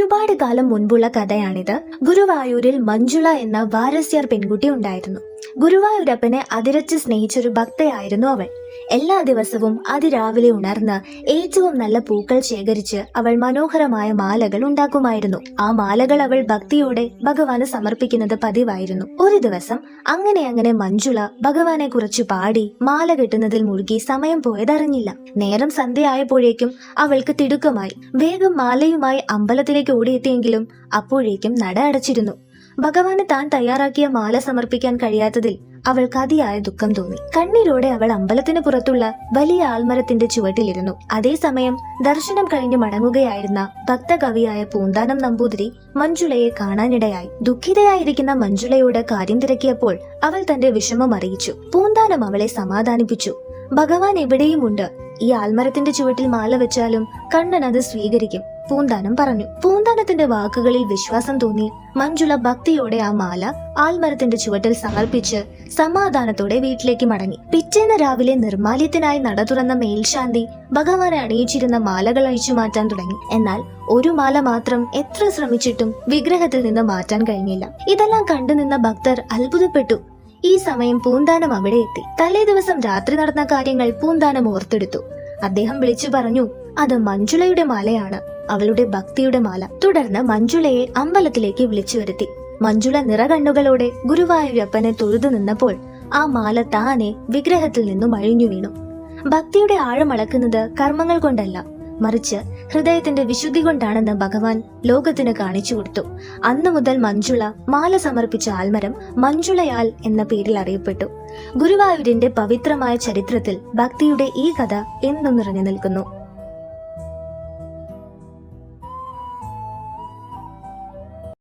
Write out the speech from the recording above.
ഒരുപാട് കാലം മുൻപുള്ള കഥയാണിത്. ഗുരുവായൂരിൽ മഞ്ജുള എന്ന വാരസ്യാർ പെൺകുട്ടി ഉണ്ടായിരുന്നു. ഗുരുവായൂരപ്പനെ അതിരച്ച് സ്നേഹിച്ചൊരു ഭക്തയായിരുന്നു അവൾ. എല്ലാ ദിവസവും അതിരാവിലെ ഉണർന്ന് ഏറ്റവും നല്ല പൂക്കൾ ശേഖരിച്ച് അവൾ മനോഹരമായ മാലകൾ ഉണ്ടാക്കുമായിരുന്നു. ആ മാലകൾ അവൾ ഭക്തിയോടെ ഭഗവാന് സമർപ്പിക്കുന്നത് പതിവായിരുന്നു. ഒരു ദിവസം അങ്ങനെ മഞ്ജുള ഭഗവാനെ കുറിച്ച് പാടി മാല കെട്ടുന്നതിൽ മുഴുകി സമയം പോയതറിഞ്ഞില്ല. നേരം സന്ധ്യയായപ്പോഴേക്കും അവൾക്ക് തിടുക്കമായി. വേഗം മാലയുമായി അമ്പലത്തിലേക്ക് ഓടിയെത്തിയെങ്കിലും അപ്പോഴേക്കും നട അടച്ചിരുന്നു. ഭഗവാന് താൻ തയ്യാറാക്കിയ മാല സമർപ്പിക്കാൻ കഴിയാത്തതിൽ അവൾക്ക് അതിയായ ദുഃഖം തോന്നി. കണ്ണീരോടെ അവൾ അമ്പലത്തിന് പുറത്തുള്ള വലിയ ആൽമരത്തിന്റെ ചുവട്ടിലിരുന്നു. അതേസമയം ദർശനം കഴിഞ്ഞ് മടങ്ങുകയായിരുന്ന ഭക്തകവിയായ പൂന്താനം നമ്പൂതിരി മഞ്ജുളയെ കാണാനിടയായി. ദുഃഖിതയായിരിക്കുന്ന മഞ്ജുളയോട് കാര്യം തിരക്കിയപ്പോൾ അവൾ തന്റെ വിഷമം അറിയിച്ചു. പൂന്താനം അവളെ സമാധാനിപ്പിച്ചു. ഭഗവാൻ എവിടെയുമുണ്ട്. ഈ ആൽമരത്തിന്റെ ചുവട്ടിൽ മാല വെച്ചാലും കണ്ണൻ അത് സ്വീകരിക്കും, പൂന്താനം പറഞ്ഞു. പൂന്താനത്തിന്റെ വാക്കുകളിൽ വിശ്വാസം തോന്നി മഞ്ജുള ഭക്തിയോടെ ആ മാല ആൽമരത്തിന്റെ ചുവട്ടിൽ സമർപ്പിച്ച് സമാധാനത്തോടെ വീട്ടിലേക്ക് മടങ്ങി. പിറ്റേന്ന് രാവിലെ നിർമാല്യത്തിനായി നട തുറന്ന മേൽശാന്തി ഭഗവാനെ അണിയിച്ചിരുന്ന മാലകൾ അഴിച്ചു മാറ്റാൻ തുടങ്ങി. എന്നാൽ ഒരു മാല മാത്രം എത്ര ശ്രമിച്ചിട്ടും വിഗ്രഹത്തിൽ നിന്ന് മാറ്റാൻ കഴിഞ്ഞില്ല. ഇതെല്ലാം കണ്ടുനിന്ന ഭക്തർ അത്ഭുതപ്പെട്ടു. ഈ സമയം പൂന്താനം അവിടെ എത്തി. തലേ ദിവസം രാത്രി നടന്ന കാര്യങ്ങൾ പൂന്താനം ഓർത്തെടുത്തു. അദ്ദേഹം വിളിച്ചു പറഞ്ഞു, അത് മഞ്ജുളയുടെ മാലയാണ്, അവളുടെ ഭക്തിയുടെ മാല. തുടർന്ന് മഞ്ജുളയെ അമ്പലത്തിലേക്ക് വിളിച്ചു വരുത്തി. മഞ്ജുള നിറകണ്ണുകളോടെ ഗുരുവായൂരപ്പനെ തൊഴുതു നിന്നപ്പോൾ ആ മാല താനെ വിഗ്രഹത്തിൽ നിന്നും അഴിഞ്ഞു വീണു. ഭക്തിയുടെ ആഴമളക്കുന്നത് കർമ്മങ്ങൾ കൊണ്ടല്ല, മറിച്ച് ഹൃദയത്തിന്റെ വിശുദ്ധി കൊണ്ടാണെന്ന് ഭഗവാൻ ലോകത്തിന് കാണിച്ചു കൊടുത്തു. അന്നു മുതൽ മഞ്ജുള മാല സമർപ്പിച്ച ആൽമരം മഞ്ജുളയാൽ എന്ന പേരിൽ അറിയപ്പെട്ടു. ഗുരുവായൂരിന്റെ പവിത്രമായ ചരിത്രത്തിൽ ഭക്തിയുടെ ഈ കഥ എന്നും നിറഞ്ഞു നിൽക്കുന്നു.